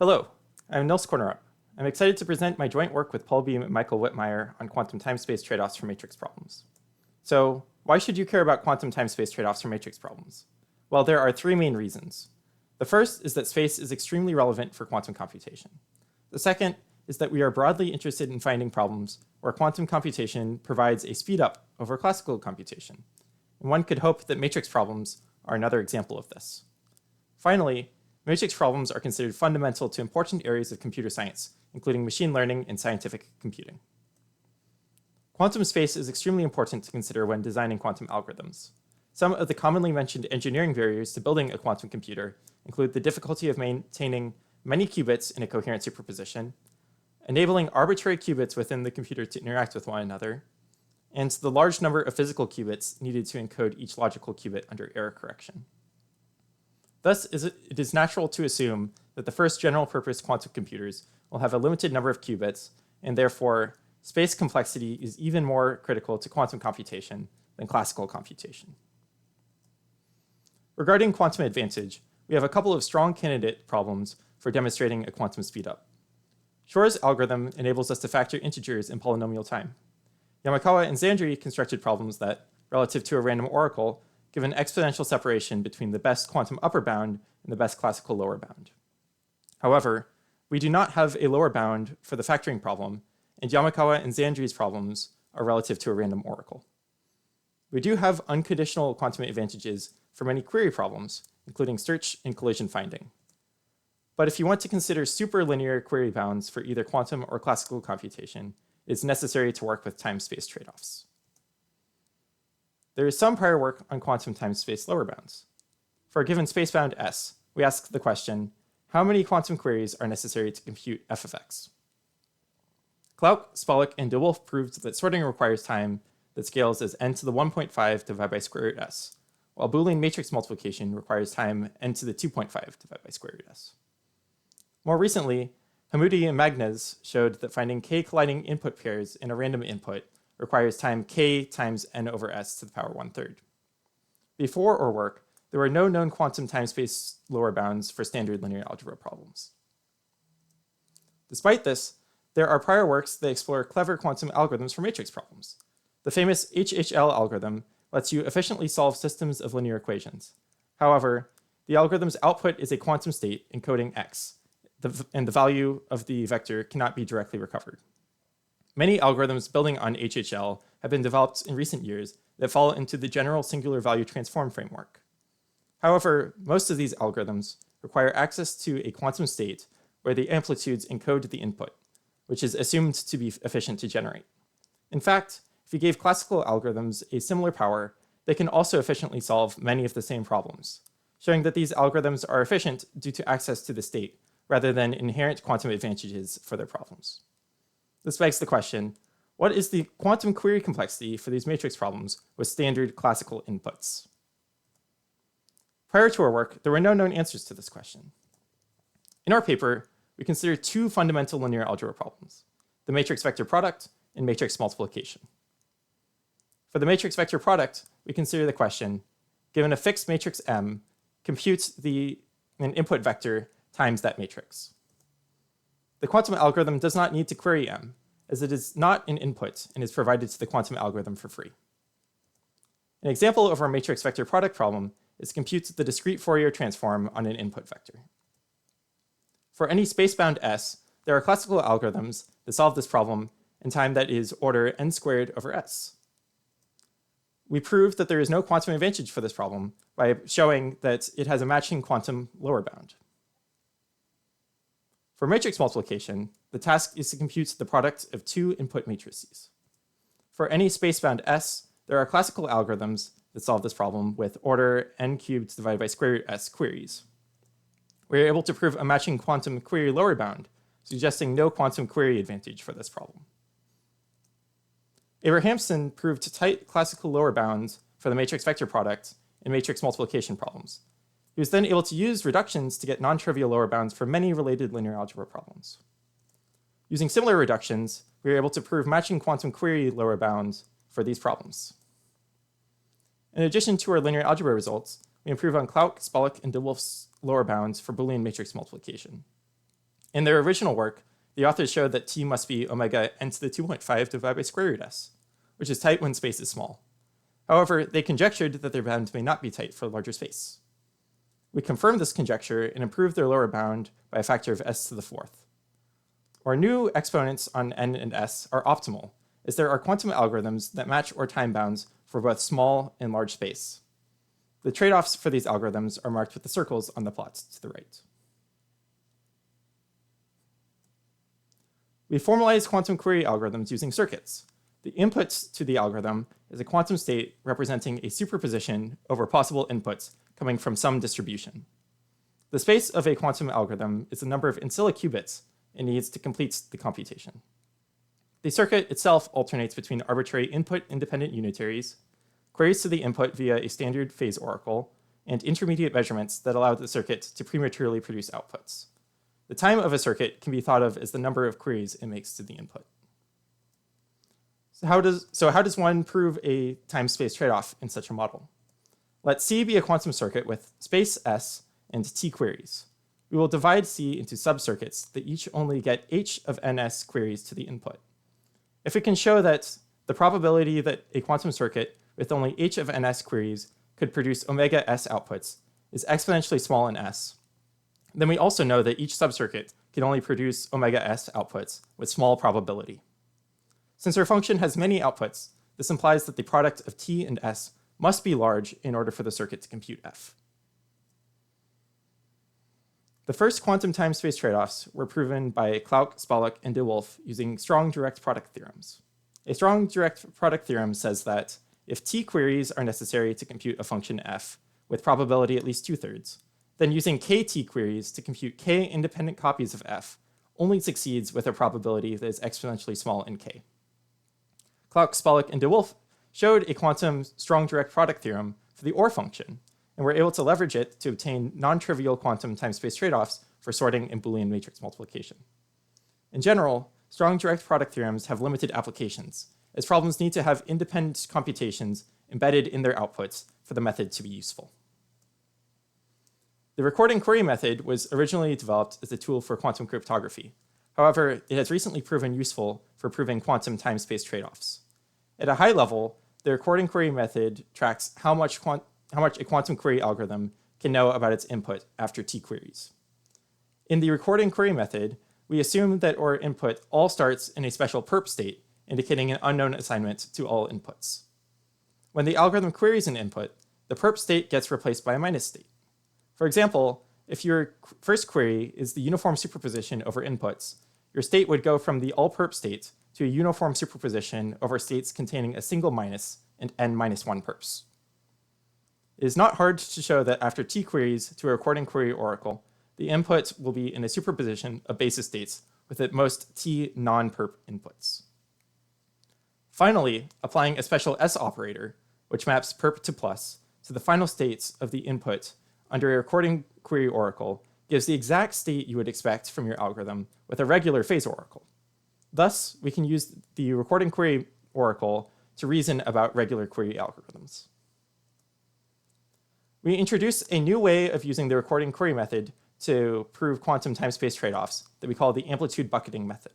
Hello, I'm Nils Kornerup. I'm excited to present my joint work with Paul Beam and Michael Whitmire on quantum time-space trade-offs for matrix problems. So, why should you care about quantum time-space trade-offs for matrix problems? Well, there are three main reasons. The first is that space is extremely relevant for quantum computation. The second is that we are broadly interested in finding problems where quantum computation provides a speed-up over classical computation. And one could hope that matrix problems are another example of this. Finally, matrix problems are considered fundamental to important areas of computer science, including machine learning and scientific computing. Quantum space is extremely important to consider when designing quantum algorithms. Some of the commonly mentioned engineering barriers to building a quantum computer include the difficulty of maintaining many qubits in a coherent superposition, enabling arbitrary qubits within the computer to interact with one another, and the large number of physical qubits needed to encode each logical qubit under error correction. Thus, it is natural to assume that the first general-purpose quantum computers will have a limited number of qubits, and therefore, space complexity is even more critical to quantum computation than classical computation. Regarding quantum advantage, we have a couple of strong candidate problems for demonstrating a quantum speedup. Shor's algorithm enables us to factor integers in polynomial time. Yamakawa and Zandri constructed problems that, relative to a random oracle, give an exponential separation between the best quantum upper bound and the best classical lower bound. However, we do not have a lower bound for the factoring problem, and Yamakawa and Zandri's problems are relative to a random oracle. We do have unconditional quantum advantages for many query problems, including search and collision finding. But if you want to consider superlinear query bounds for either quantum or classical computation, it is necessary to work with time-space trade-offs. There is some prior work on quantum time-space lower bounds. For a given spacebound S, we ask the question, how many quantum queries are necessary to compute f of x? Klauck, Spolak, and de Wolf proved that sorting requires time that scales as n to the 1.5 divided by square root s, while Boolean matrix multiplication requires time n to the 2.5 divided by square root s. More recently, Hamoudi and Magnez showed that finding k colliding input pairs in a random input requires time k times n over s to the power 1/3. Before our work, there were no known quantum time-space lower bounds for standard linear algebra problems. Despite this, there are prior works that explore clever quantum algorithms for matrix problems. The famous HHL algorithm lets you efficiently solve systems of linear equations. However, the algorithm's output is a quantum state encoding x, and the value of the vector cannot be directly recovered. Many algorithms building on HHL have been developed in recent years that fall into the general singular value transform framework. However, most of these algorithms require access to a quantum state where the amplitudes encode the input, which is assumed to be efficient to generate. In fact, if you gave classical algorithms a similar power, they can also efficiently solve many of the same problems, showing that these algorithms are efficient due to access to the state, rather than inherent quantum advantages for their problems. This begs the question, what is the quantum query complexity for these matrix problems with standard classical inputs? Prior to our work, there were no known answers to this question. In our paper, we consider two fundamental linear algebra problems, the matrix vector product and matrix multiplication. For the matrix vector product, we consider the question, given a fixed matrix M, compute an input vector times that matrix. The quantum algorithm does not need to query M, as it is not an input and is provided to the quantum algorithm for free. An example of our matrix vector product problem is to compute the discrete Fourier transform on an input vector. For any spacebound S, there are classical algorithms that solve this problem in time that is order n squared over s. We prove that there is no quantum advantage for this problem by showing that it has a matching quantum lower bound. For matrix multiplication, the task is to compute the product of two input matrices. For any spacebound S, there are classical algorithms that solve this problem with order n cubed divided by square root s queries. We are able to prove a matching quantum query lower bound, suggesting no quantum query advantage for this problem. Abrahamson proved tight classical lower bounds for the matrix vector product in matrix multiplication problems. He was then able to use reductions to get non-trivial lower bounds for many related linear algebra problems. Using similar reductions, we were able to prove matching quantum query lower bounds for these problems. In addition to our linear algebra results, we improve on Klauck, Spolak, and de Wolf's lower bounds for Boolean matrix multiplication. In their original work, the authors showed that T must be omega n to the 2.5 divided by square root s, which is tight when space is small. However, they conjectured that their bound may not be tight for a larger space. We confirmed this conjecture and improved their lower bound by a factor of s to the fourth. Our new exponents on n and s are optimal, as there are quantum algorithms that match our time bounds for both small and large space. The trade-offs for these algorithms are marked with the circles on the plots to the right. We formalize quantum query algorithms using circuits. The input to the algorithm is a quantum state representing a superposition over possible inputs coming from some distribution. The space of a quantum algorithm is the number of in silico qubits it needs to complete the computation. The circuit itself alternates between arbitrary input-independent unitaries, queries to the input via a standard phase oracle, and intermediate measurements that allow the circuit to prematurely produce outputs. The time of a circuit can be thought of as the number of queries it makes to the input. So how does one prove a time-space trade-off in such a model? Let C be a quantum circuit with space S and T queries. We will divide C into subcircuits that each only get H of ns queries to the input. If we can show that the probability that a quantum circuit with only H of ns queries could produce omega s outputs is exponentially small in S, then we also know that each subcircuit can only produce omega s outputs with small probability. Since our function has many outputs, this implies that the product of T and S must be large in order for the circuit to compute F. The first quantum time-space trade-offs were proven by Clark, Spalek, and de Wolf using strong direct product theorems. A strong direct product theorem says that if T queries are necessary to compute a function F with probability at least 2/3, then using KT queries to compute K independent copies of F only succeeds with a probability that is exponentially small in K. Clark, Spalek, and de Wolf showed a quantum strong direct product theorem for the OR function, and were able to leverage it to obtain non-trivial quantum time-space trade-offs for sorting and Boolean matrix multiplication. In general, strong direct product theorems have limited applications, as problems need to have independent computations embedded in their outputs for the method to be useful. The recording query method was originally developed as a tool for quantum cryptography. However, it has recently proven useful for proving quantum time-space trade-offs. At a high level, the recording query method tracks how much a quantum query algorithm can know about its input after T queries. In the recording query method, we assume that our input all starts in a special perp state, indicating an unknown assignment to all inputs. When the algorithm queries an input, the perp state gets replaced by a minus state. For example, if your first query is the uniform superposition over inputs, your state would go from the all perp state to a uniform superposition over states containing a single minus and n-1 perps. It is not hard to show that after T queries to a recording query oracle, the input will be in a superposition of basis states with at most T non-perp inputs. Finally, applying a special S operator, which maps perp to plus, to the final states of the input under a recording query oracle gives the exact state you would expect from your algorithm with a regular phase oracle. Thus, we can use the recording query oracle to reason about regular query algorithms. We introduce a new way of using the recording query method to prove quantum time-space trade-offs that we call the amplitude bucketing method.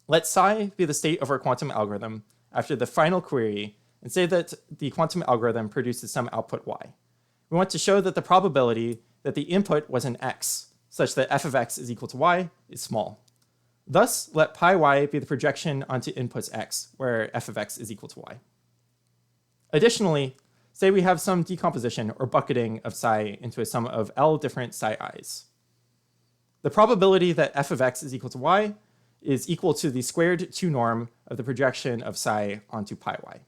Let psi be the state of our quantum algorithm after the final query and say that the quantum algorithm produces some output y. We want to show that the probability that the input was an x, such that f of x is equal to y, is small. Thus, let pi y be the projection onto inputs x, where f of x is equal to y. Additionally, say we have some decomposition or bucketing of psi into a sum of L different psi i's. The probability that f of x is equal to y is equal to the squared 2 norm of the projection of psi onto pi y.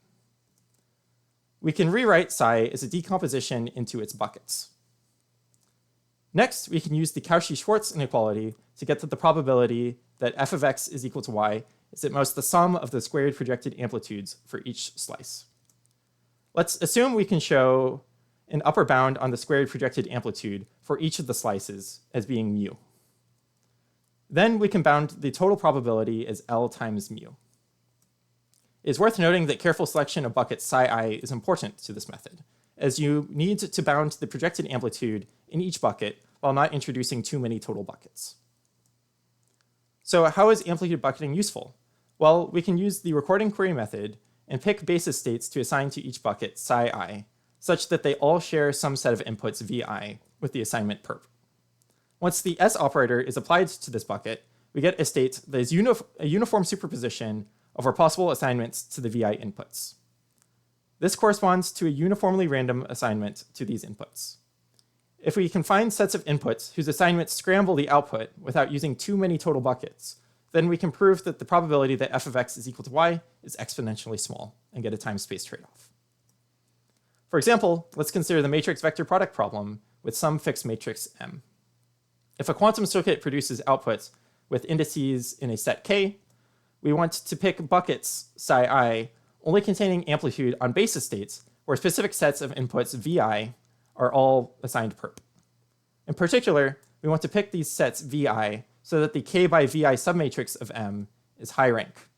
We can rewrite psi as a decomposition into its buckets. Next, we can use the Cauchy-Schwarz inequality to get to the probability that f of x is equal to y is at most the sum of the squared projected amplitudes for each slice. Let's assume we can show an upper bound on the squared projected amplitude for each of the slices as being mu. Then we can bound the total probability as L times mu. It is worth noting that careful selection of buckets psi I is important to this method, as you need to bound the projected amplitude in each bucket while not introducing too many total buckets. So how is amplitude bucketing useful? Well, we can use the recording query method and pick basis states to assign to each bucket psi I, such that they all share some set of inputs vi with the assignment perp. Once the S operator is applied to this bucket, we get a state that is a uniform superposition of our possible assignments to the vi inputs. This corresponds to a uniformly random assignment to these inputs. If we can find sets of inputs whose assignments scramble the output without using too many total buckets, then we can prove that the probability that f of x is equal to y is exponentially small and get a time-space trade-off. For example, let's consider the matrix vector product problem with some fixed matrix M. If a quantum circuit produces outputs with indices in a set K, we want to pick buckets psi I only containing amplitude on basis states where specific sets of inputs vi are all assigned perp. In particular, we want to pick these sets vi so that the K by vi submatrix of M is high rank.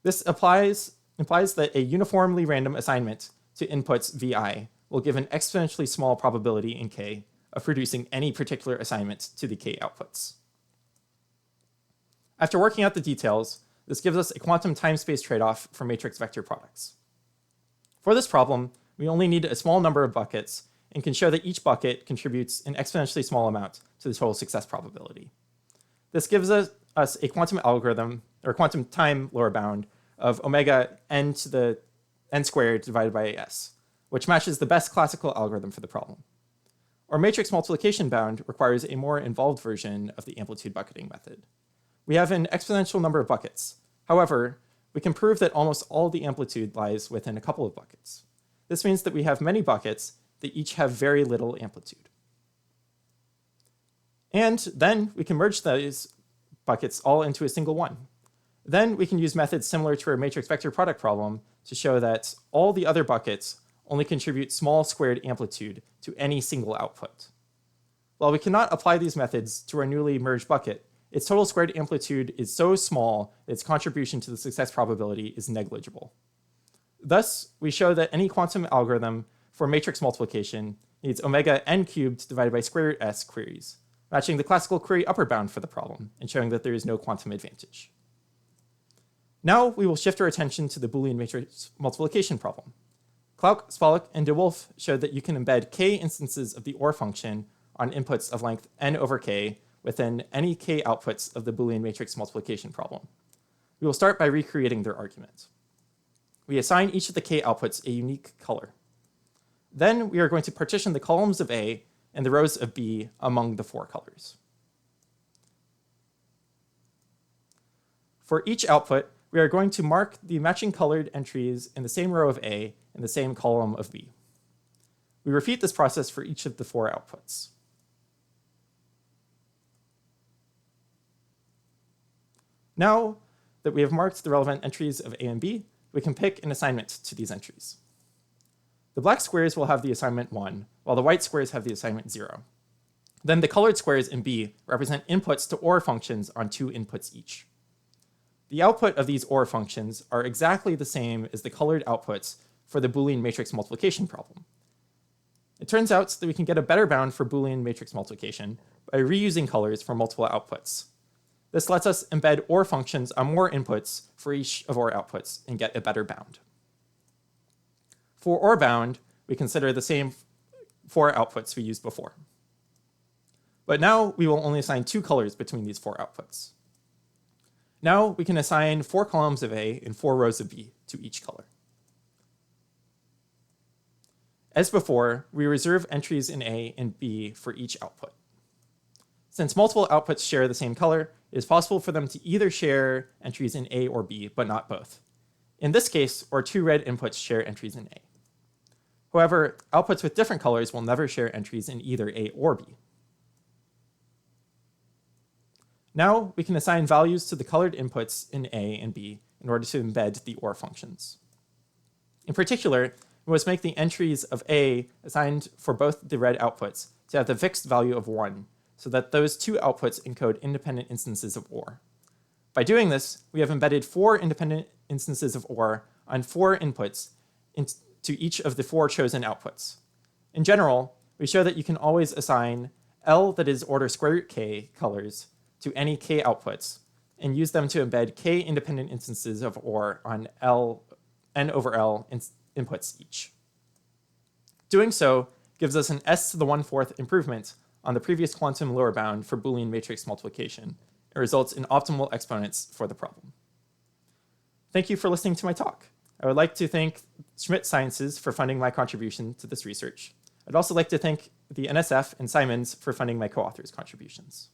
This implies that a uniformly random assignment to inputs vi will give an exponentially small probability in K of producing any particular assignment to the K outputs. After working out the details, this gives us a quantum time-space trade-off for matrix vector products. For this problem, we only need a small number of buckets and can show that each bucket contributes an exponentially small amount to the total success probability. This gives us a quantum algorithm, or quantum time lower bound, of omega n to the n squared divided by s, which matches the best classical algorithm for the problem. Our matrix multiplication bound requires a more involved version of the amplitude bucketing method. We have an exponential number of buckets. However, we can prove that almost all the amplitude lies within a couple of buckets. This means that we have many buckets that each have very little amplitude. And then we can merge those buckets all into a single one. Then we can use methods similar to our matrix vector product problem to show that all the other buckets only contribute small squared amplitude to any single output. While we cannot apply these methods to our newly merged bucket, its total squared amplitude is so small that its contribution to the success probability is negligible. Thus, we show that any quantum algorithm for matrix multiplication needs omega n cubed divided by square root s queries, matching the classical query upper bound for the problem and showing that there is no quantum advantage. Now we will shift our attention to the Boolean matrix multiplication problem. Klauk, Spalek, and de Wolf showed that you can embed k instances of the OR function on inputs of length n over k within any k outputs of the Boolean matrix multiplication problem. We will start by recreating their argument. We assign each of the k outputs a unique color. Then we are going to partition the columns of A and the rows of B among the four colors. For each output, we are going to mark the matching colored entries in the same row of A and the same column of B. We repeat this process for each of the four outputs. Now that we have marked the relevant entries of A and B, we can pick an assignment to these entries. The black squares will have the assignment 1, while the white squares have the assignment 0. Then the colored squares in B represent inputs to OR functions on 2 inputs each. The output of these OR functions are exactly the same as the colored outputs for the Boolean matrix multiplication problem. It turns out that we can get a better bound for Boolean matrix multiplication by reusing colors for multiple outputs. This lets us embed OR functions on more inputs for each of our outputs and get a better bound. For OR bound, we consider the same 4 outputs we used before. But now we will only assign 2 colors between these 4 outputs. Now we can assign 4 columns of A and 4 rows of B to each color. As before, we reserve entries in A and B for each output. Since multiple outputs share the same color, it is possible for them to either share entries in A or B, but not both. In this case, our 2 red inputs share entries in A. However, outputs with different colors will never share entries in either A or B. Now we can assign values to the colored inputs in A and B in order to embed the OR functions. In particular, we must make the entries of A assigned for both the red outputs to have the fixed value of 1, so that those 2 outputs encode independent instances of OR. By doing this, we have embedded 4 independent instances of OR on 4 inputs into each of the 4 chosen outputs. In general, we show that you can always assign L, that is order square root k, colors to any k outputs, and use them to embed k independent instances of OR on n over L inputs each. Doing so gives us an s to the 1/4 improvement on the previous quantum lower bound for Boolean matrix multiplication. It results in optimal exponents for the problem. Thank you for listening to my talk. I would like to thank Schmidt Sciences for funding my contribution to this research. I'd also like to thank the NSF and Simons for funding my co-authors' contributions.